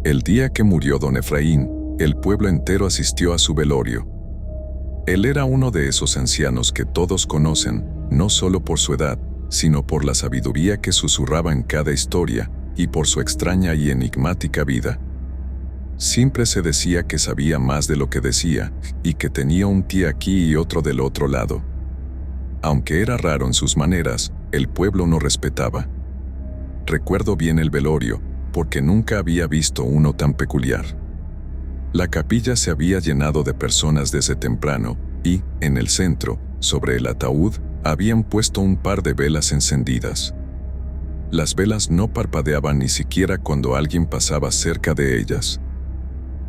El día que murió don Efraín, el pueblo entero asistió a su velorio. Él era uno de esos ancianos que todos conocen, no solo por su edad, sino por la sabiduría que susurraba en cada historia, y por su extraña y enigmática vida. Siempre se decía que sabía más de lo que decía, y que tenía un pie aquí y otro del otro lado. Aunque era raro en sus maneras, el pueblo no respetaba. Recuerdo bien el velorio, porque nunca había visto uno tan peculiar. La capilla se había llenado de personas desde temprano, y, en el centro, sobre el ataúd, habían puesto un par de velas encendidas. Las velas no parpadeaban ni siquiera cuando alguien pasaba cerca de ellas.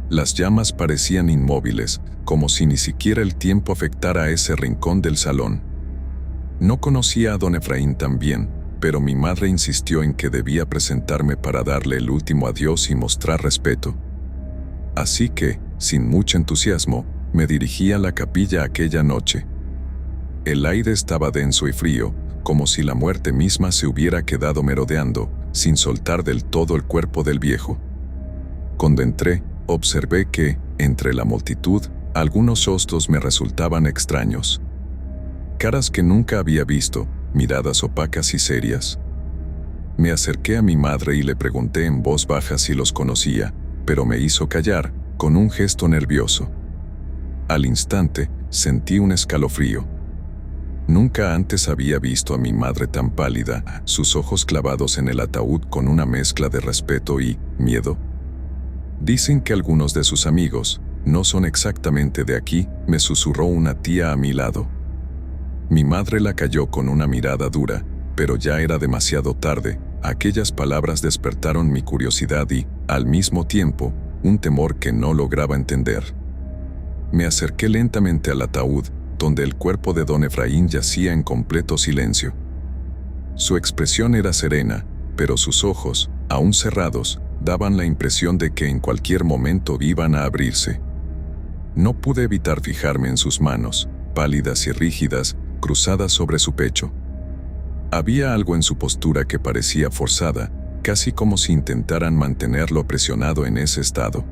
Las llamas parecían inmóviles, como si ni siquiera el tiempo afectara a ese rincón del salón. No conocía a don Efraín tan bien, pero mi madre insistió en que debía presentarme para darle el último adiós y mostrar respeto. Así que, sin mucho entusiasmo, me dirigí a la capilla aquella noche. El aire estaba denso y frío, como si la muerte misma se hubiera quedado merodeando, sin soltar del todo el cuerpo del viejo. Cuando entré, observé que, entre la multitud, algunos rostros me resultaban extraños. Caras que nunca había visto, miradas opacas y serias. Me acerqué a mi madre y le pregunté en voz baja si los conocía, pero me hizo callar, con un gesto nervioso. Al instante, sentí un escalofrío. Nunca antes había visto a mi madre tan pálida, sus ojos clavados en el ataúd con una mezcla de respeto y miedo. Dicen que algunos de sus amigos no son exactamente de aquí, me susurró una tía a mi lado. Mi madre la calló con una mirada dura, pero ya era demasiado tarde. Aquellas palabras despertaron mi curiosidad y, al mismo tiempo, un temor que no lograba entender. Me acerqué lentamente al ataúd, donde el cuerpo de don Efraín yacía en completo silencio. Su expresión era serena, pero sus ojos, aún cerrados, daban la impresión de que en cualquier momento iban a abrirse. No pude evitar fijarme en sus manos, pálidas y rígidas, cruzadas sobre su pecho. Había algo en su postura que parecía forzada, casi como si intentaran mantenerlo presionado en ese estado.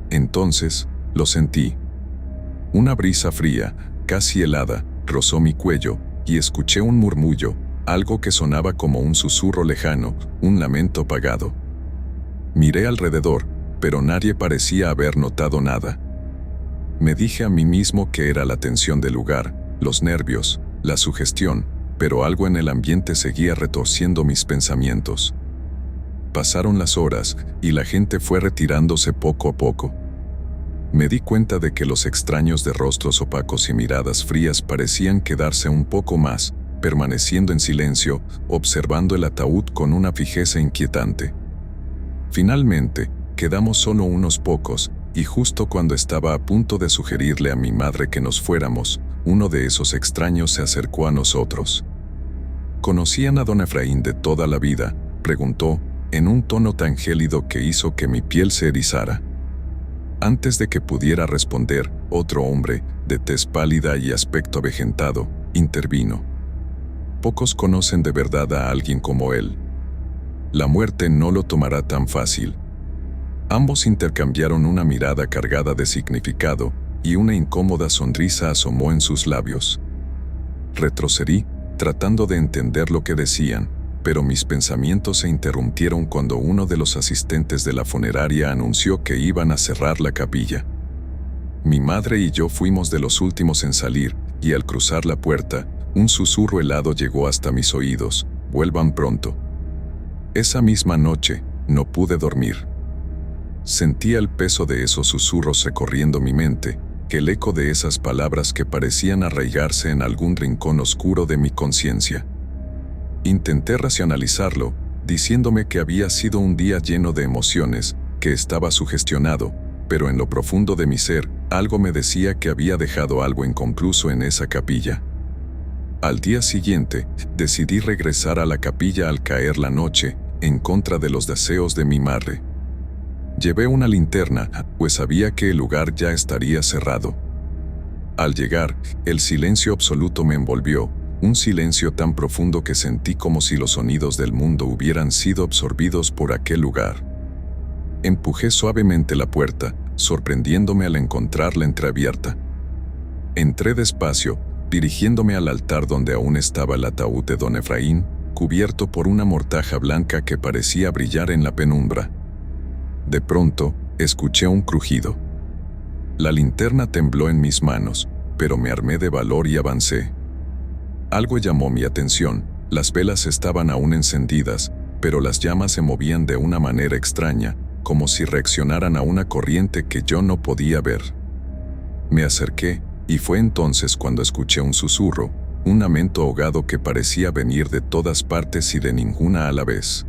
Entonces, lo sentí. Una brisa fría, casi helada, rozó mi cuello, y escuché un murmullo, algo que sonaba como un susurro lejano, un lamento apagado. Miré alrededor, pero nadie parecía haber notado nada. Me dije a mí mismo que era la tensión del lugar, los nervios, la sugestión, pero algo en el ambiente seguía retorciendo mis pensamientos. Pasaron las horas, y la gente fue retirándose poco a poco. Me di cuenta de que los extraños de rostros opacos y miradas frías parecían quedarse un poco más, permaneciendo en silencio, observando el ataúd con una fijeza inquietante. Finalmente, quedamos solo unos pocos, y justo cuando estaba a punto de sugerirle a mi madre que nos fuéramos, uno de esos extraños se acercó a nosotros. ¿Conocían a don Efraín de toda la vida?, preguntó, en un tono tan gélido que hizo que mi piel se erizara. Antes de que pudiera responder, otro hombre, de tez pálida y aspecto avejentado, intervino. Pocos conocen de verdad a alguien como él. La muerte no lo tomará tan fácil. Ambos intercambiaron una mirada cargada de significado, y una incómoda sonrisa asomó en sus labios. Retrocedí, tratando de entender lo que decían, pero mis pensamientos se interrumpieron cuando uno de los asistentes de la funeraria anunció que iban a cerrar la capilla. Mi madre y yo fuimos de los últimos en salir, y al cruzar la puerta, un susurro helado llegó hasta mis oídos: «Vuelvan pronto». Esa misma noche, no pude dormir. Sentía el peso de esos susurros recorriendo mi mente, el eco de esas palabras que parecían arraigarse en algún rincón oscuro de mi conciencia. Intenté racionalizarlo, diciéndome que había sido un día lleno de emociones, que estaba sugestionado, pero en lo profundo de mi ser, algo me decía que había dejado algo inconcluso en esa capilla. Al día siguiente, decidí regresar a la capilla al caer la noche, en contra de los deseos de mi madre. Llevé una linterna, pues sabía que el lugar ya estaría cerrado. Al llegar, el silencio absoluto me envolvió, un silencio tan profundo que sentí como si los sonidos del mundo hubieran sido absorbidos por aquel lugar. Empujé suavemente la puerta, sorprendiéndome al encontrarla entreabierta. Entré despacio, dirigiéndome al altar donde aún estaba el ataúd de don Efraín, cubierto por una mortaja blanca que parecía brillar en la penumbra. De pronto, escuché un crujido. La linterna tembló en mis manos, pero me armé de valor y avancé. Algo llamó mi atención. Las velas estaban aún encendidas, pero las llamas se movían de una manera extraña, como si reaccionaran a una corriente que yo no podía ver. Me acerqué, y fue entonces cuando escuché un susurro, un lamento ahogado que parecía venir de todas partes y de ninguna a la vez.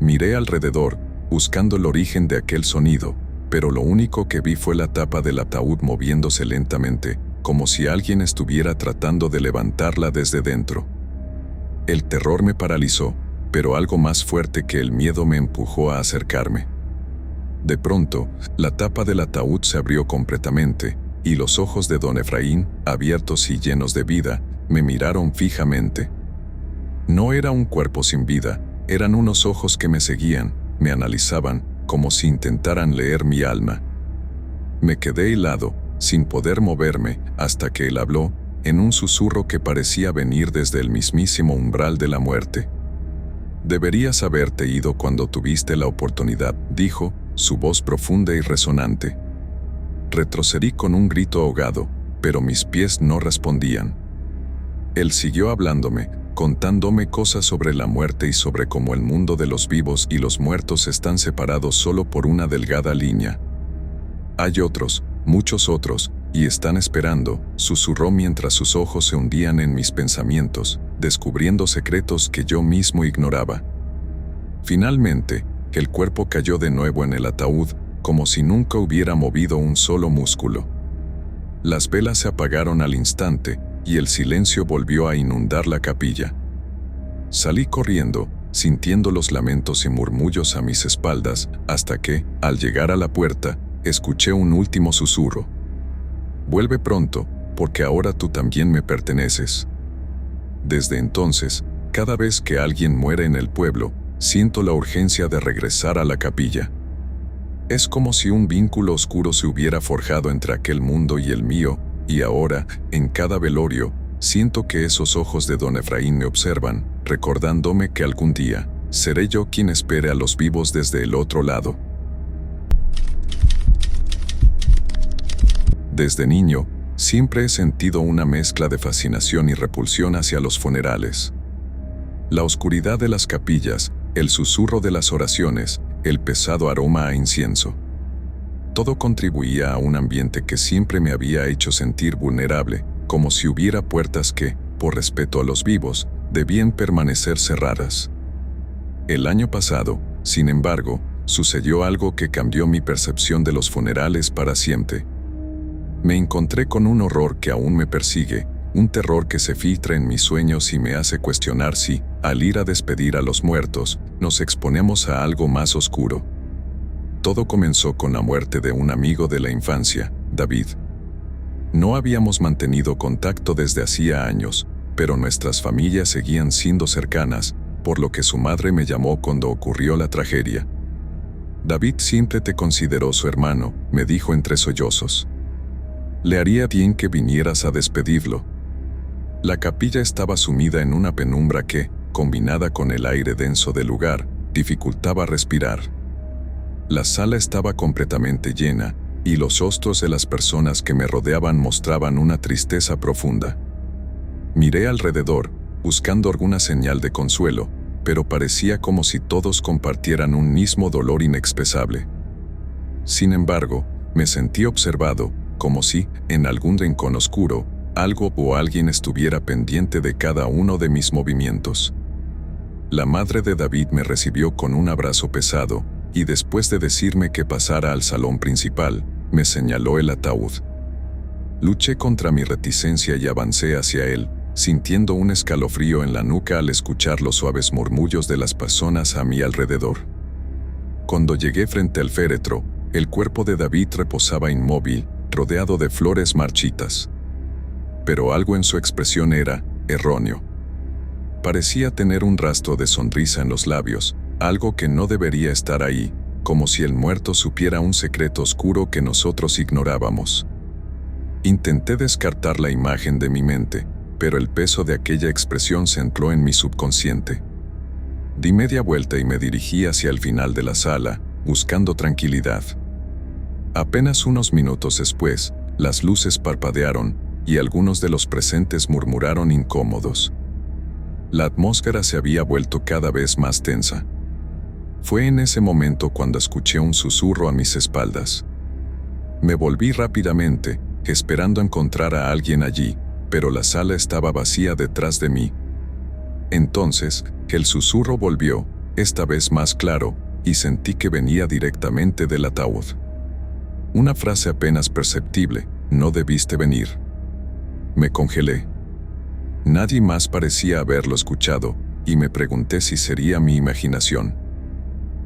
Miré alrededor, buscando el origen de aquel sonido, pero lo único que vi fue la tapa del ataúd moviéndose lentamente, como si alguien estuviera tratando de levantarla desde dentro. El terror me paralizó, pero algo más fuerte que el miedo me empujó a acercarme. De pronto, la tapa del ataúd se abrió completamente, y los ojos de don Efraín, abiertos y llenos de vida, me miraron fijamente. No era un cuerpo sin vida, eran unos ojos que me seguían, me analizaban, como si intentaran leer mi alma. Me quedé helado, sin poder moverme, hasta que él habló, en un susurro que parecía venir desde el mismísimo umbral de la muerte. «Deberías haberte ido cuando tuviste la oportunidad», dijo, su voz profunda y resonante. Retrocedí con un grito ahogado, pero mis pies no respondían. Él siguió hablándome, contándome cosas sobre la muerte y sobre cómo el mundo de los vivos y los muertos están separados solo por una delgada línea. «Hay otros, muchos otros, y están esperando», susurró mientras sus ojos se hundían en mis pensamientos, descubriendo secretos que yo mismo ignoraba. Finalmente, el cuerpo cayó de nuevo en el ataúd, como si nunca hubiera movido un solo músculo. Las velas se apagaron al instante, y el silencio volvió a inundar la capilla. Salí corriendo, sintiendo los lamentos y murmullos a mis espaldas, hasta que, al llegar a la puerta, escuché un último susurro. «Vuelve pronto, porque ahora tú también me perteneces». Desde entonces, cada vez que alguien muere en el pueblo, siento la urgencia de regresar a la capilla. Es como si un vínculo oscuro se hubiera forjado entre aquel mundo y el mío, y ahora, en cada velorio, siento que esos ojos de don Efraín me observan, recordándome que algún día, seré yo quien espere a los vivos desde el otro lado. Desde niño, siempre he sentido una mezcla de fascinación y repulsión hacia los funerales. La oscuridad de las capillas, el susurro de las oraciones, el pesado aroma a incienso. Todo contribuía a un ambiente que siempre me había hecho sentir vulnerable, como si hubiera puertas que, por respeto a los vivos, debían permanecer cerradas. El año pasado, sin embargo, sucedió algo que cambió mi percepción de los funerales para siempre. Me encontré con un horror que aún me persigue, un terror que se filtra en mis sueños y me hace cuestionar si, al ir a despedir a los muertos, nos exponemos a algo más oscuro. Todo comenzó con la muerte de un amigo de la infancia, David. No habíamos mantenido contacto desde hacía años, pero nuestras familias seguían siendo cercanas, por lo que su madre me llamó cuando ocurrió la tragedia. «David siempre te consideró su hermano», me dijo entre sollozos. «Le haría bien que vinieras a despedirlo». La capilla estaba sumida en una penumbra que, combinada con el aire denso del lugar, dificultaba respirar. La sala estaba completamente llena, y los rostros de las personas que me rodeaban mostraban una tristeza profunda. Miré alrededor, buscando alguna señal de consuelo, pero parecía como si todos compartieran un mismo dolor inexpresable. Sin embargo, me sentí observado, como si, en algún rincón oscuro, algo o alguien estuviera pendiente de cada uno de mis movimientos. La madre de David me recibió con un abrazo pesado, y después de decirme que pasara al salón principal, me señaló el ataúd. Luché contra mi reticencia y avancé hacia él, sintiendo un escalofrío en la nuca al escuchar los suaves murmullos de las personas a mi alrededor. Cuando llegué frente al féretro, el cuerpo de David reposaba inmóvil, rodeado de flores marchitas. Pero algo en su expresión era erróneo. Parecía tener un rastro de sonrisa en los labios, algo que no debería estar ahí, como si el muerto supiera un secreto oscuro que nosotros ignorábamos. Intenté descartar la imagen de mi mente, pero el peso de aquella expresión se ancló en mi subconsciente. Di media vuelta y me dirigí hacia el final de la sala, buscando tranquilidad. Apenas unos minutos después, las luces parpadearon y algunos de los presentes murmuraron incómodos. La atmósfera se había vuelto cada vez más tensa. Fue en ese momento cuando escuché un susurro a mis espaldas. Me volví rápidamente, esperando encontrar a alguien allí, pero la sala estaba vacía detrás de mí. Entonces, el susurro volvió, esta vez más claro, y sentí que venía directamente del ataúd. Una frase apenas perceptible: no debiste venir. Me congelé. Nadie más parecía haberlo escuchado, y me pregunté si sería mi imaginación.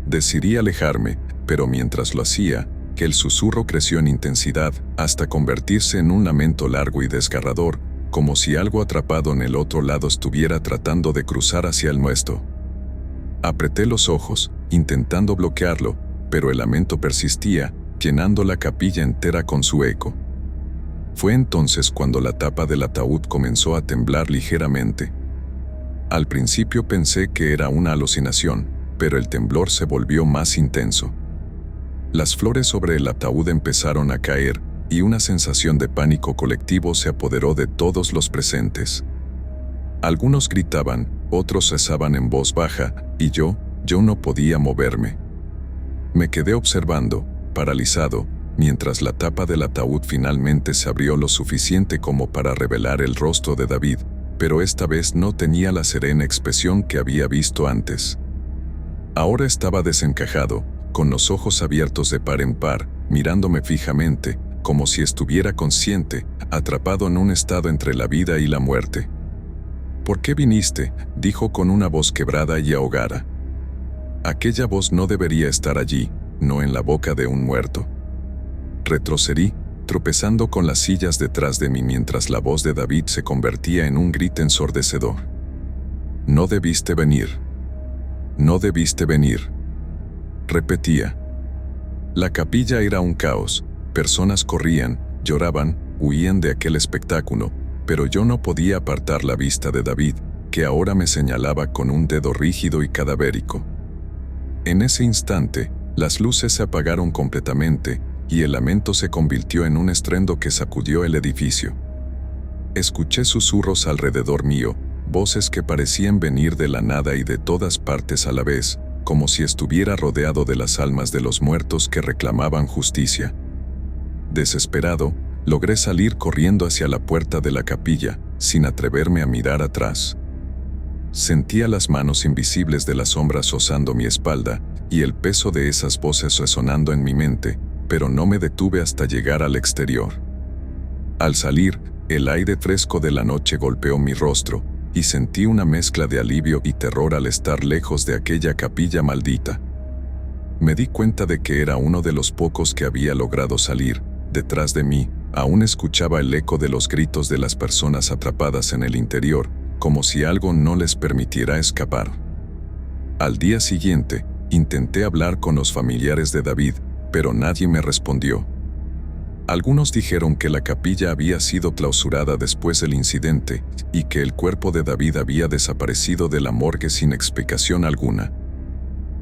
Decidí alejarme, pero mientras lo hacía, el susurro creció en intensidad hasta convertirse en un lamento largo y desgarrador, como si algo atrapado en el otro lado estuviera tratando de cruzar hacia el nuestro. Apreté los ojos, intentando bloquearlo, pero el lamento persistía, llenando la capilla entera con su eco. Fue entonces cuando la tapa del ataúd comenzó a temblar ligeramente. Al principio pensé que era una alucinación, pero el temblor se volvió más intenso. Las flores sobre el ataúd empezaron a caer, y una sensación de pánico colectivo se apoderó de todos los presentes. Algunos gritaban, otros rezaban en voz baja, y yo no podía moverme. Me quedé observando, paralizado, mientras la tapa del ataúd finalmente se abrió lo suficiente como para revelar el rostro de David, pero esta vez no tenía la serena expresión que había visto antes. Ahora estaba desencajado, con los ojos abiertos de par en par, mirándome fijamente, como si estuviera consciente, atrapado en un estado entre la vida y la muerte. «¿Por qué viniste?», dijo con una voz quebrada y ahogada. Aquella voz no debería estar allí, no en la boca de un muerto. Retrocedí, tropezando con las sillas detrás de mí mientras la voz de David se convertía en un grito ensordecedor. «No debiste venir. No debiste venir», repetía. La capilla era un caos. Personas corrían, lloraban, huían de aquel espectáculo, pero yo no podía apartar la vista de David, que ahora me señalaba con un dedo rígido y cadavérico. En ese instante, las luces se apagaron completamente, y el lamento se convirtió en un estruendo que sacudió el edificio. Escuché susurros alrededor mío, voces que parecían venir de la nada y de todas partes a la vez, como si estuviera rodeado de las almas de los muertos que reclamaban justicia. Desesperado, logré salir corriendo hacia la puerta de la capilla, sin atreverme a mirar atrás. Sentía las manos invisibles de las sombras rozando mi espalda, y el peso de esas voces resonando en mi mente, pero no me detuve hasta llegar al exterior. Al salir, el aire fresco de la noche golpeó mi rostro, y sentí una mezcla de alivio y terror al estar lejos de aquella capilla maldita. Me di cuenta de que era uno de los pocos que había logrado salir. Detrás de mí, aún escuchaba el eco de los gritos de las personas atrapadas en el interior, como si algo no les permitiera escapar. Al día siguiente, intenté hablar con los familiares de David, pero nadie me respondió. Algunos dijeron que la capilla había sido clausurada después del incidente y que el cuerpo de David había desaparecido de la morgue sin explicación alguna.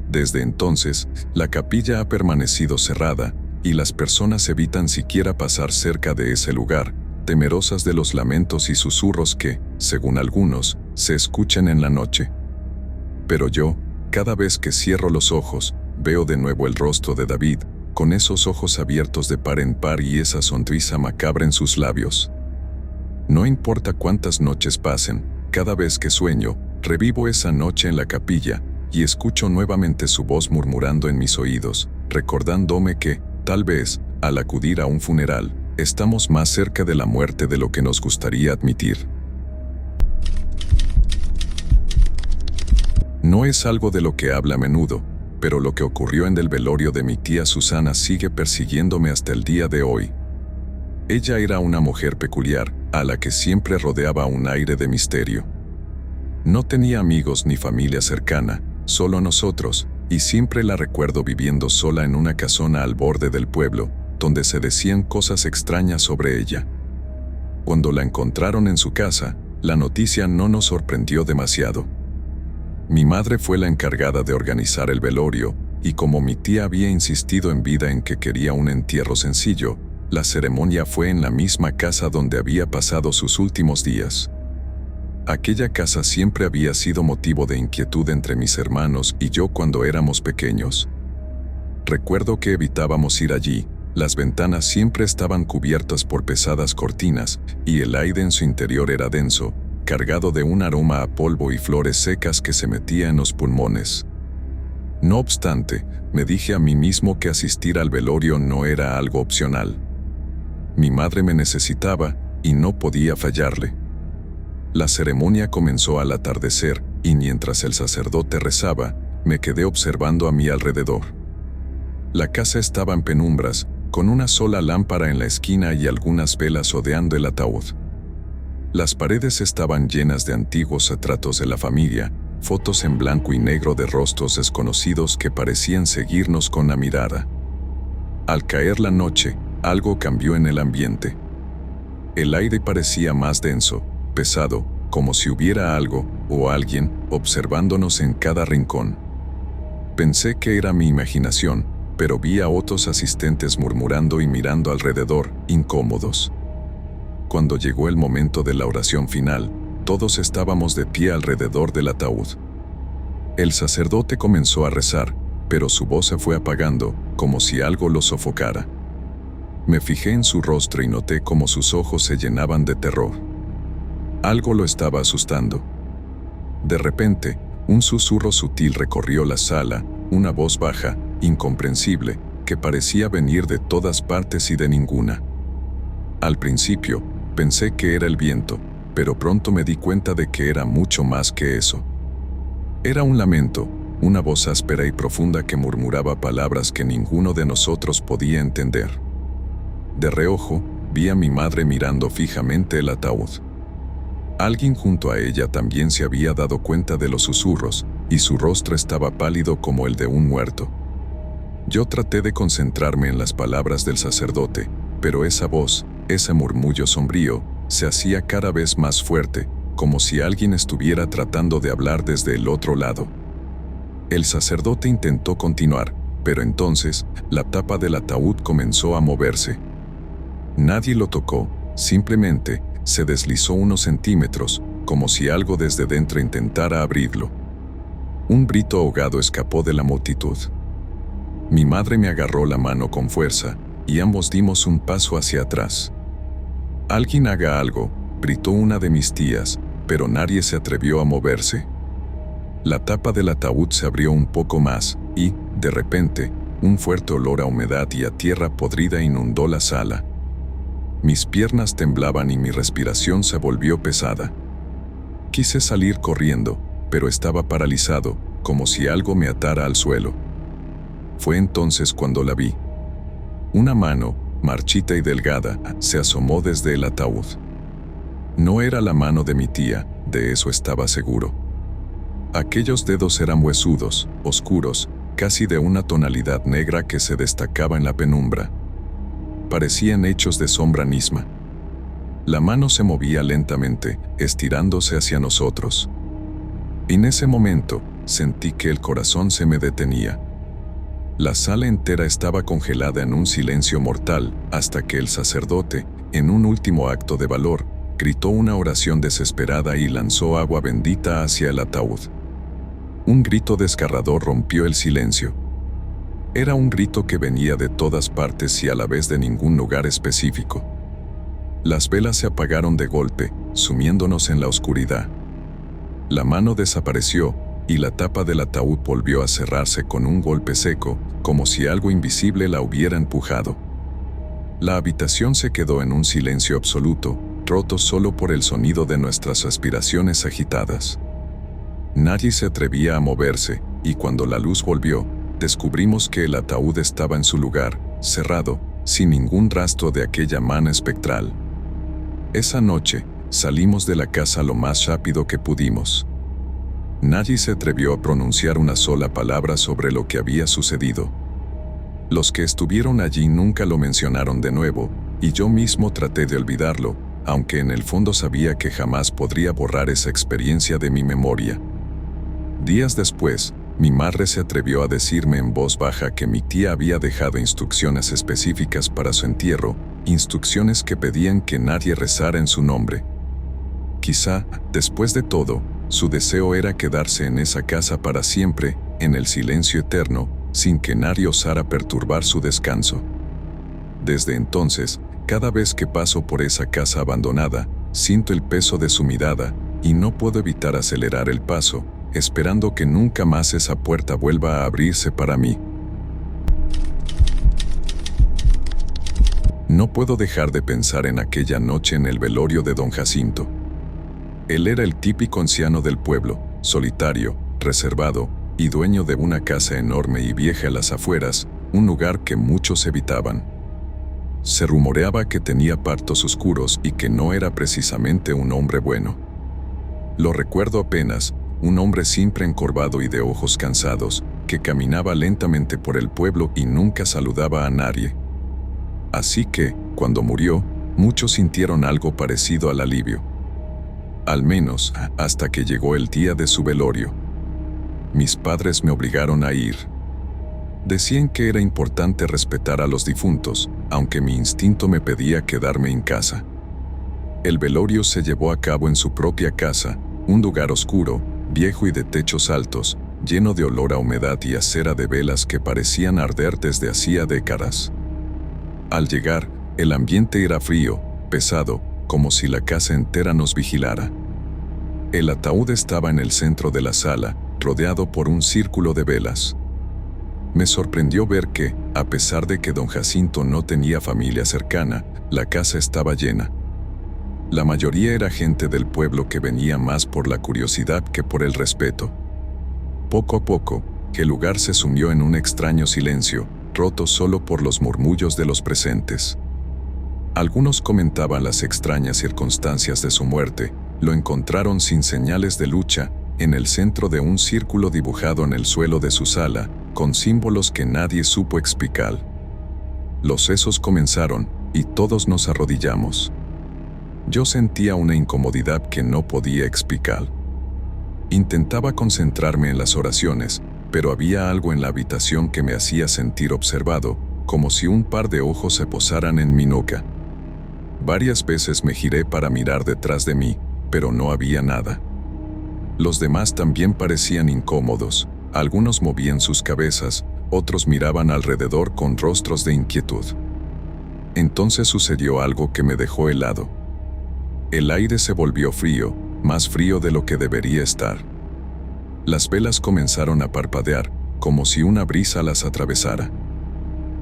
Desde entonces, la capilla ha permanecido cerrada, y las personas evitan siquiera pasar cerca de ese lugar, temerosas de los lamentos y susurros que, según algunos, se escuchan en la noche. Pero yo, cada vez que cierro los ojos, veo de nuevo el rostro de David, con esos ojos abiertos de par en par y esa sonrisa macabra en sus labios. No importa cuántas noches pasen, cada vez que sueño, revivo esa noche en la capilla, y escucho nuevamente su voz murmurando en mis oídos, recordándome que, tal vez, al acudir a un funeral, estamos más cerca de la muerte de lo que nos gustaría admitir. No es algo de lo que habla a menudo, pero lo que ocurrió en el velorio de mi tía Susana sigue persiguiéndome hasta el día de hoy. Ella era una mujer peculiar, a la que siempre rodeaba un aire de misterio. No tenía amigos ni familia cercana, solo nosotros, y siempre la recuerdo viviendo sola en una casona al borde del pueblo, donde se decían cosas extrañas sobre ella. Cuando la encontraron en su casa, la noticia no nos sorprendió demasiado. Mi madre fue la encargada de organizar el velorio, y como mi tía había insistido en vida en que quería un entierro sencillo, la ceremonia fue en la misma casa donde había pasado sus últimos días. Aquella casa siempre había sido motivo de inquietud entre mis hermanos y yo cuando éramos pequeños. Recuerdo que evitábamos ir allí, las ventanas siempre estaban cubiertas por pesadas cortinas y el aire en su interior era denso, cargado de un aroma a polvo y flores secas que se metía en los pulmones. No obstante, me dije a mí mismo que asistir al velorio no era algo opcional. Mi madre me necesitaba y no podía fallarle. La ceremonia comenzó al atardecer y mientras el sacerdote rezaba, me quedé observando a mi alrededor. La casa estaba en penumbras, con una sola lámpara en la esquina y algunas velas rodeando el ataúd. Las paredes estaban llenas de antiguos retratos de la familia, fotos en blanco y negro de rostros desconocidos que parecían seguirnos con la mirada. Al caer la noche, algo cambió en el ambiente. El aire parecía más denso, pesado, como si hubiera algo o alguien observándonos en cada rincón. Pensé que era mi imaginación, pero vi a otros asistentes murmurando y mirando alrededor, incómodos. Cuando llegó el momento de la oración final, todos estábamos de pie alrededor del ataúd. El sacerdote comenzó a rezar, pero su voz se fue apagando, como si algo lo sofocara. Me fijé en su rostro y noté cómo sus ojos se llenaban de terror. Algo lo estaba asustando. De repente, un susurro sutil recorrió la sala, una voz baja, incomprensible, que parecía venir de todas partes y de ninguna. Al principio, pensé que era el viento, pero pronto me di cuenta de que era mucho más que eso. Era un lamento, una voz áspera y profunda que murmuraba palabras que ninguno de nosotros podía entender. De reojo, vi a mi madre mirando fijamente el ataúd. Alguien junto a ella también se había dado cuenta de los susurros, y su rostro estaba pálido como el de un muerto. Yo traté de concentrarme en las palabras del sacerdote, pero esa voz, ese murmullo sombrío, se hacía cada vez más fuerte, como si alguien estuviera tratando de hablar desde el otro lado. El sacerdote intentó continuar, pero entonces, la tapa del ataúd comenzó a moverse. Nadie lo tocó, simplemente, se deslizó unos centímetros, como si algo desde dentro intentara abrirlo. Un grito ahogado escapó de la multitud. Mi madre me agarró la mano con fuerza, y ambos dimos un paso hacia atrás. «Alguien haga algo», gritó una de mis tías, pero nadie se atrevió a moverse. La tapa del ataúd se abrió un poco más, y, de repente, un fuerte olor a humedad y a tierra podrida inundó la sala. Mis piernas temblaban y mi respiración se volvió pesada. Quise salir corriendo, pero estaba paralizado, como si algo me atara al suelo. Fue entonces cuando la vi. Una mano, marchita y delgada, se asomó desde el ataúd. No era la mano de mi tía, de eso estaba seguro. Aquellos dedos eran huesudos, oscuros, casi de una tonalidad negra que se destacaba en la penumbra. Parecían hechos de sombra misma. La mano se movía lentamente, estirándose hacia nosotros. En ese momento, sentí que el corazón se me detenía. La sala entera estaba congelada en un silencio mortal, hasta que el sacerdote, en un último acto de valor, gritó una oración desesperada y lanzó agua bendita hacia el ataúd. Un grito desgarrador rompió el silencio. Era un grito que venía de todas partes y a la vez de ningún lugar específico. Las velas se apagaron de golpe, sumiéndonos en la oscuridad. La mano desapareció, y la tapa del ataúd volvió a cerrarse con un golpe seco, como si algo invisible la hubiera empujado. La habitación se quedó en un silencio absoluto, roto solo por el sonido de nuestras respiraciones agitadas. Nadie se atrevía a moverse, y cuando la luz volvió, descubrimos que el ataúd estaba en su lugar, cerrado, sin ningún rastro de aquella mano espectral. Esa noche, salimos de la casa lo más rápido que pudimos. Nadie se atrevió a pronunciar una sola palabra sobre lo que había sucedido. Los que estuvieron allí nunca lo mencionaron de nuevo, y yo mismo traté de olvidarlo, aunque en el fondo sabía que jamás podría borrar esa experiencia de mi memoria. Días después, mi madre se atrevió a decirme en voz baja que mi tía había dejado instrucciones específicas para su entierro, instrucciones que pedían que nadie rezara en su nombre. Quizá, después de todo, su deseo era quedarse en esa casa para siempre, en el silencio eterno, sin que nadie osara perturbar su descanso. Desde entonces, cada vez que paso por esa casa abandonada, siento el peso de su mirada, y no puedo evitar acelerar el paso, esperando que nunca más esa puerta vuelva a abrirse para mí. No puedo dejar de pensar en aquella noche en el velorio de don Jacinto. Él era el típico anciano del pueblo, solitario, reservado, y dueño de una casa enorme y vieja a las afueras, un lugar que muchos evitaban. Se rumoreaba que tenía pactos oscuros y que no era precisamente un hombre bueno. Lo recuerdo apenas, un hombre siempre encorvado y de ojos cansados, que caminaba lentamente por el pueblo y nunca saludaba a nadie. Así que, cuando murió, muchos sintieron algo parecido al alivio. Al menos, hasta que llegó el día de su velorio. Mis padres me obligaron a ir. Decían que era importante respetar a los difuntos, aunque mi instinto me pedía quedarme en casa. El velorio se llevó a cabo en su propia casa, un lugar oscuro, viejo y de techos altos, lleno de olor a humedad y a cera de velas que parecían arder desde hacía décadas. Al llegar, el ambiente era frío, pesado, como si la casa entera nos vigilara. El ataúd estaba en el centro de la sala, rodeado por un círculo de velas. Me sorprendió ver que, a pesar de que don Jacinto no tenía familia cercana, la casa estaba llena. La mayoría era gente del pueblo que venía más por la curiosidad que por el respeto. Poco a poco, el lugar se sumió en un extraño silencio, roto solo por los murmullos de los presentes. Algunos comentaban las extrañas circunstancias de su muerte, lo encontraron sin señales de lucha, en el centro de un círculo dibujado en el suelo de su sala, con símbolos que nadie supo explicar. Los sesos comenzaron, y todos nos arrodillamos. Yo sentía una incomodidad que no podía explicar. Intentaba concentrarme en las oraciones, pero había algo en la habitación que me hacía sentir observado, como si un par de ojos se posaran en mi nuca. Varias veces me giré para mirar detrás de mí, pero no había nada. Los demás también parecían incómodos, algunos movían sus cabezas, otros miraban alrededor con rostros de inquietud. Entonces sucedió algo que me dejó helado. El aire se volvió frío, más frío de lo que debería estar. Las velas comenzaron a parpadear, como si una brisa las atravesara.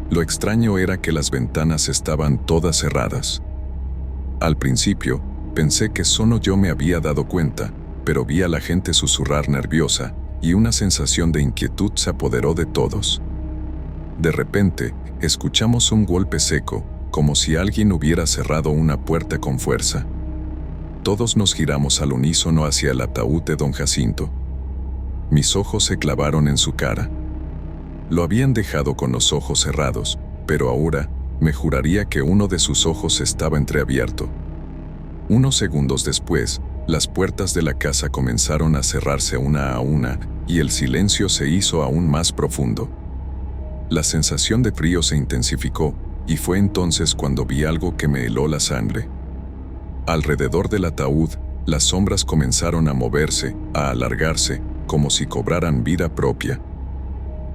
Lo extraño era que las ventanas estaban todas cerradas. Al principio, pensé que solo yo me había dado cuenta, pero vi a la gente susurrar nerviosa, y una sensación de inquietud se apoderó de todos. De repente, escuchamos un golpe seco, como si alguien hubiera cerrado una puerta con fuerza. Todos nos giramos al unísono hacia el ataúd de don Jacinto. Mis ojos se clavaron en su cara. Lo habían dejado con los ojos cerrados, pero ahora, me juraría que uno de sus ojos estaba entreabierto. Unos segundos después, las puertas de la casa comenzaron a cerrarse una a una, y el silencio se hizo aún más profundo. La sensación de frío se intensificó, y fue entonces cuando vi algo que me heló la sangre. Alrededor del ataúd, las sombras comenzaron a moverse, a alargarse, como si cobraran vida propia.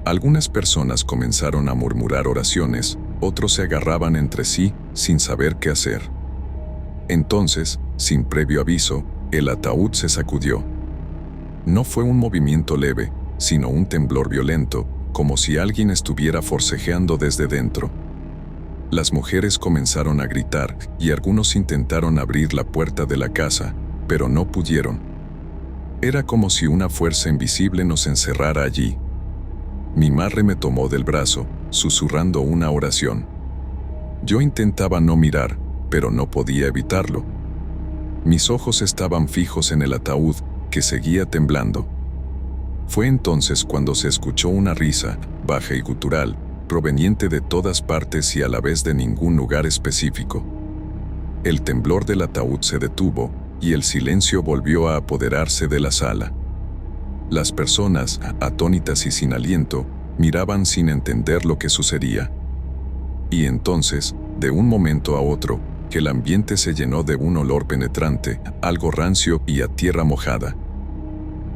Algunas personas comenzaron a murmurar oraciones, otros se agarraban entre sí, sin saber qué hacer. Entonces, sin previo aviso, el ataúd se sacudió. No fue un movimiento leve, sino un temblor violento, como si alguien estuviera forcejeando desde dentro. Las mujeres comenzaron a gritar, y algunos intentaron abrir la puerta de la casa, pero no pudieron. Era como si una fuerza invisible nos encerrara allí. Mi madre me tomó del brazo, susurrando una oración. Yo intentaba no mirar, pero no podía evitarlo. Mis ojos estaban fijos en el ataúd, que seguía temblando. Fue entonces cuando se escuchó una risa, baja y gutural, proveniente de todas partes y a la vez de ningún lugar específico. El temblor del ataúd se detuvo y el silencio volvió a apoderarse de la sala. Las personas, atónitas y sin aliento, miraban sin entender lo que sucedía. Y entonces, de un momento a otro, el ambiente se llenó de un olor penetrante, algo rancio y a tierra mojada.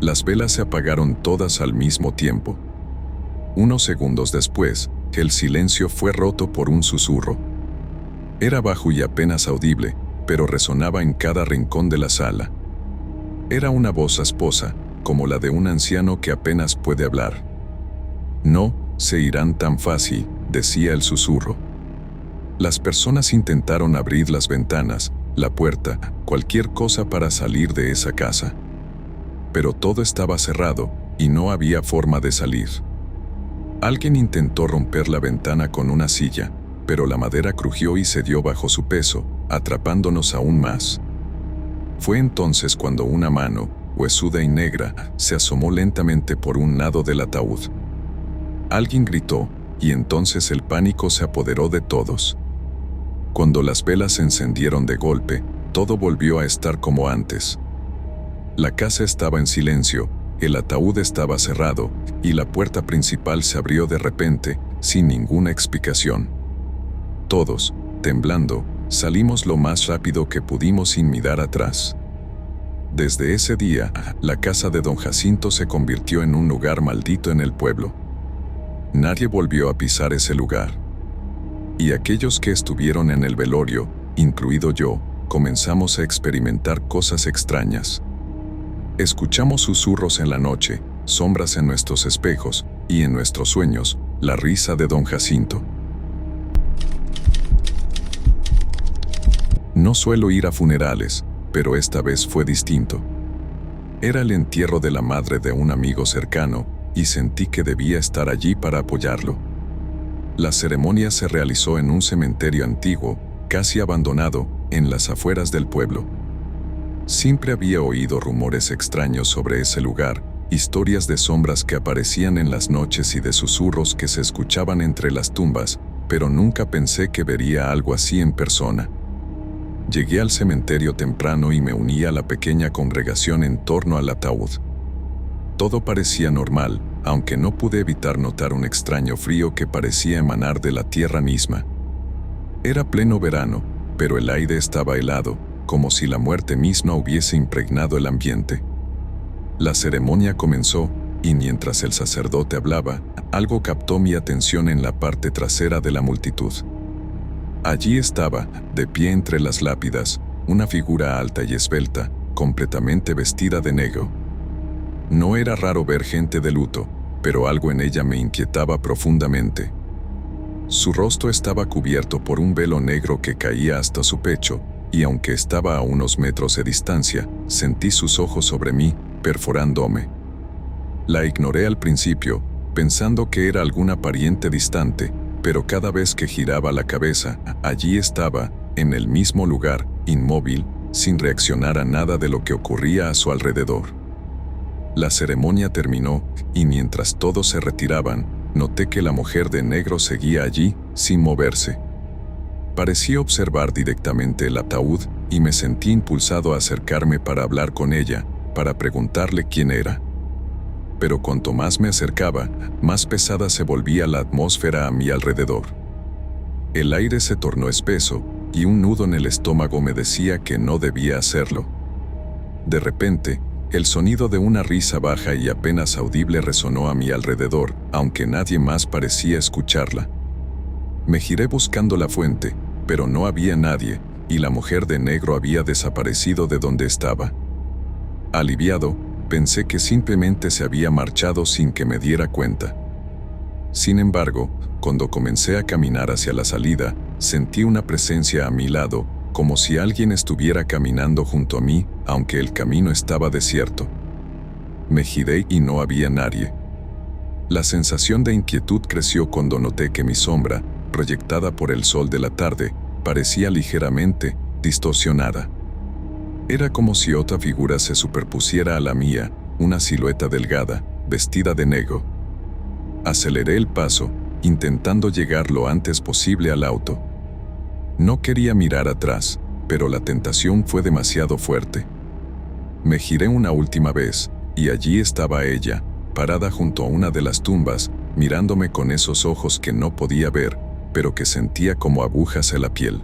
Las velas se apagaron todas al mismo tiempo. Unos segundos después, el silencio fue roto por un susurro. Era bajo y apenas audible, pero resonaba en cada rincón de la sala. Era una voz asposa, como la de un anciano que apenas puede hablar. «No se irán tan fácil», decía el susurro. Las personas intentaron abrir las ventanas, la puerta, cualquier cosa para salir de esa casa. Pero todo estaba cerrado y no había forma de salir. Alguien intentó romper la ventana con una silla, pero la madera crujió y cedió bajo su peso, atrapándonos aún más. Fue entonces cuando una mano, huesuda y negra, se asomó lentamente por un lado del ataúd. Alguien gritó, y entonces el pánico se apoderó de todos. Cuando las velas se encendieron de golpe, todo volvió a estar como antes. La casa estaba en silencio, el ataúd estaba cerrado, y la puerta principal se abrió de repente, sin ninguna explicación. Todos, temblando, salimos lo más rápido que pudimos sin mirar atrás. Desde ese día, la casa de don Jacinto se convirtió en un lugar maldito en el pueblo. Nadie volvió a pisar ese lugar. Y aquellos que estuvieron en el velorio, incluido yo, comenzamos a experimentar cosas extrañas. Escuchamos susurros en la noche, sombras en nuestros espejos, y en nuestros sueños, la risa de don Jacinto. No suelo ir a funerales, pero esta vez fue distinto. Era el entierro de la madre de un amigo cercano, y sentí que debía estar allí para apoyarlo. La ceremonia se realizó en un cementerio antiguo, casi abandonado, en las afueras del pueblo. Siempre había oído rumores extraños sobre ese lugar, historias de sombras que aparecían en las noches y de susurros que se escuchaban entre las tumbas, pero nunca pensé que vería algo así en persona. Llegué al cementerio temprano y me uní a la pequeña congregación en torno al ataúd. Todo parecía normal, aunque no pude evitar notar un extraño frío que parecía emanar de la tierra misma. Era pleno verano, pero el aire estaba helado, como si la muerte misma hubiese impregnado el ambiente. La ceremonia comenzó, y mientras el sacerdote hablaba, algo captó mi atención en la parte trasera de la multitud. Allí estaba, de pie entre las lápidas, una figura alta y esbelta, completamente vestida de negro. No era raro ver gente de luto, pero algo en ella me inquietaba profundamente. Su rostro estaba cubierto por un velo negro que caía hasta su pecho, y aunque estaba a unos metros de distancia, sentí sus ojos sobre mí, perforándome. La ignoré al principio, pensando que era alguna pariente distante, pero cada vez que giraba la cabeza, allí estaba, en el mismo lugar, inmóvil, sin reaccionar a nada de lo que ocurría a su alrededor. La ceremonia terminó, y mientras todos se retiraban, noté que la mujer de negro seguía allí, sin moverse. Parecía observar directamente el ataúd, y me sentí impulsado a acercarme para hablar con ella, para preguntarle quién era. Pero cuanto más me acercaba, más pesada se volvía la atmósfera a mi alrededor. El aire se tornó espeso, y un nudo en el estómago me decía que no debía hacerlo. De repente, el sonido de una risa baja y apenas audible resonó a mi alrededor, aunque nadie más parecía escucharla. Me giré buscando la fuente, pero no había nadie, y la mujer de negro había desaparecido de donde estaba. Aliviado, pensé que simplemente se había marchado sin que me diera cuenta. Sin embargo, cuando comencé a caminar hacia la salida, sentí una presencia a mi lado, como si alguien estuviera caminando junto a mí, aunque el camino estaba desierto. Me giré y no había nadie. La sensación de inquietud creció cuando noté que mi sombra, proyectada por el sol de la tarde, parecía ligeramente distorsionada. Era como si otra figura se superpusiera a la mía, una silueta delgada, vestida de negro. Aceleré el paso, intentando llegar lo antes posible al auto. No quería mirar atrás, pero la tentación fue demasiado fuerte. Me giré una última vez, y allí estaba ella, parada junto a una de las tumbas, mirándome con esos ojos que no podía ver, pero que sentía como agujas en la piel.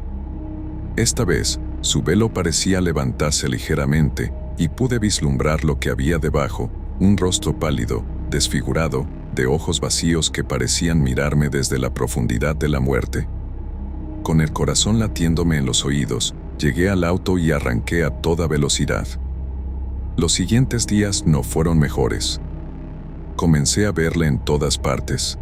Esta vez, su velo parecía levantarse ligeramente, y pude vislumbrar lo que había debajo, un rostro pálido, desfigurado, de ojos vacíos que parecían mirarme desde la profundidad de la muerte. Con el corazón latiéndome en los oídos, llegué al auto y arranqué a toda velocidad. Los siguientes días no fueron mejores. Comencé a verla en todas partes.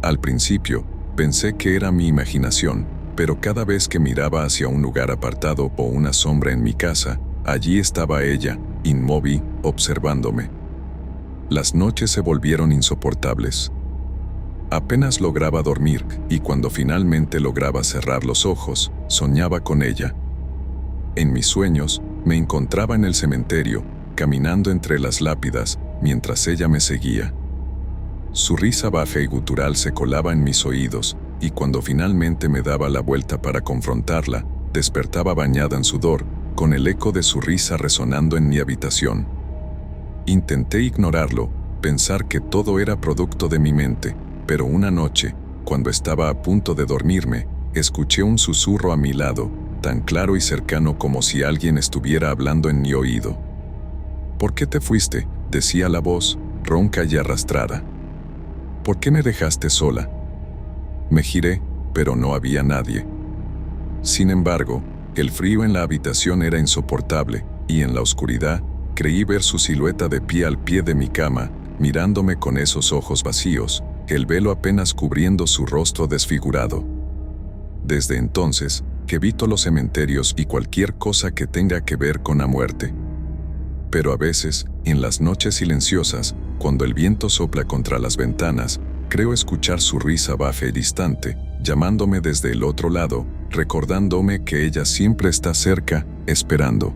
Al principio, pensé que era mi imaginación, pero cada vez que miraba hacia un lugar apartado o una sombra en mi casa, allí estaba ella, inmóvil, observándome. Las noches se volvieron insoportables. Apenas lograba dormir, y cuando finalmente lograba cerrar los ojos, soñaba con ella. En mis sueños, me encontraba en el cementerio, caminando entre las lápidas, mientras ella me seguía. Su risa baja y gutural se colaba en mis oídos, y cuando finalmente me daba la vuelta para confrontarla, despertaba bañada en sudor, con el eco de su risa resonando en mi habitación. Intenté ignorarlo, pensar que todo era producto de mi mente, pero una noche, cuando estaba a punto de dormirme, escuché un susurro a mi lado, tan claro y cercano como si alguien estuviera hablando en mi oído. «¿Por qué te fuiste?», decía la voz, ronca y arrastrada. «¿Por qué me dejaste sola?». Me giré, pero no había nadie. Sin embargo, el frío en la habitación era insoportable, y en la oscuridad, creí ver su silueta de pie al pie de mi cama, mirándome con esos ojos vacíos, el velo apenas cubriendo su rostro desfigurado. Desde entonces, que evito los cementerios y cualquier cosa que tenga que ver con la muerte. Pero a veces, en las noches silenciosas, cuando el viento sopla contra las ventanas, creo escuchar su risa baja y distante, llamándome desde el otro lado, recordándome que ella siempre está cerca, esperando.